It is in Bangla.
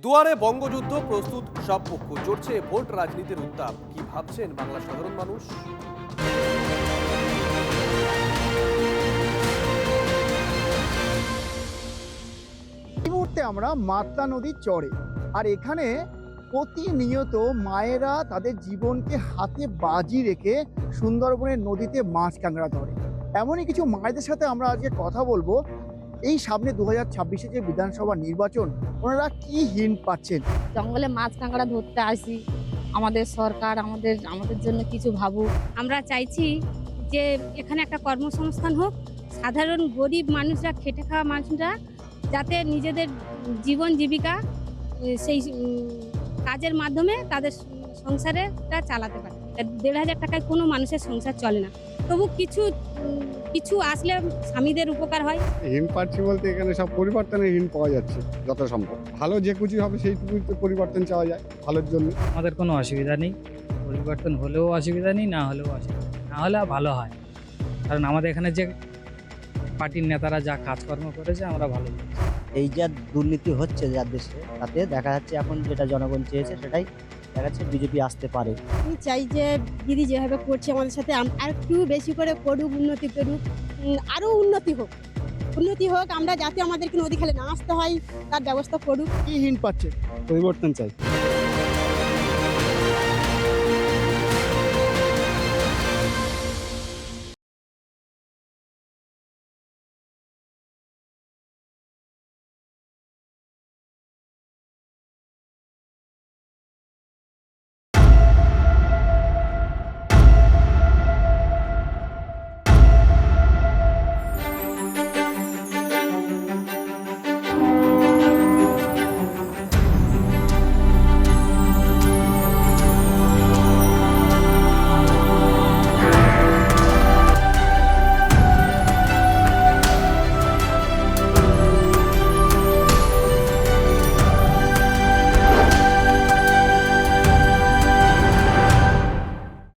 দুয়ারে বঙ্গযুদ্ধ প্রস্তুত সব পক্ষ, চড়ছে ভোট রাজনীতির উত্তাপ। কি ভাবছেন বাংলার সাধারণ মানুষ? এই মুহূর্তে আমরা মাতলা নদীর চরে, আর এখানে প্রতিনিয়ত মায়েরা তাদের জীবনকে হাতে বাজি রেখে সুন্দরবনের নদীতে মাছ কাঁকড়া ধরে। এমনই কিছু মায়েদের সাথে আমরা আজকে কথা বলবো। এই সামনে 2026-এ যে বিধানসভা নির্বাচন, ওনারা কি হিন্ট পাচ্ছেন। জঙ্গলে মাছ কাঁকড়া ধরতে আসি, আমাদের সরকার আমাদের জন্য কিছু ভাবুক। আমরা চাইছি যে এখানে একটা কর্মসংস্থান হোক, সাধারণ গরিব মানুষরা, খেটে খাওয়া মানুষরা যাতে নিজেদের জীবন জীবিকা সেই কাজের মাধ্যমে তাদের সংসারেটা চালাতে পারে। 1,500 টাকায় কোনো মানুষের সংসার চলে না, তবু কিছু আসলে স্বামীদের উপকার হয়। হিন্ট পাচ্ছি বলতে এখানে সব পরিবর্তনের হিন্ট পাওয়া যাচ্ছে যত সম্ভব। ভালো যে কিছু হবে সেইটুকুই তো পরিবর্তন চাওয়া যায় ভালোর জন্য। আমাদের কোনো অসুবিধা নেই, পরিবর্তন হলেও অসুবিধা নেই, না হলেও অসুবিধা নেই। না হলে ভালো হয়, কারণ আমাদের এখানে যে পার্টির নেতারা যা কাজকর্ম করেছে আমরা ভালো বলছি। এই যা দুর্নীতি হচ্ছে যার দেশে, তাতে দেখা যাচ্ছে এখন যেটা জনগণ চেয়েছে সেটাই দেখা যাচ্ছে বিজেপি আসতে পারে। আমি চাই যে দিদি যেভাবে করছে আমাদের সাথে আর একটু বেশি করে করুক, উন্নতি করুক, আরও উন্নতি হোক। আমরা যাতে আমাদেরকে নদী খেলে না আসতে হয় তার ব্যবস্থা করুক। কি হিন্ট পাচ্ছেন? পরিবর্তন চাই।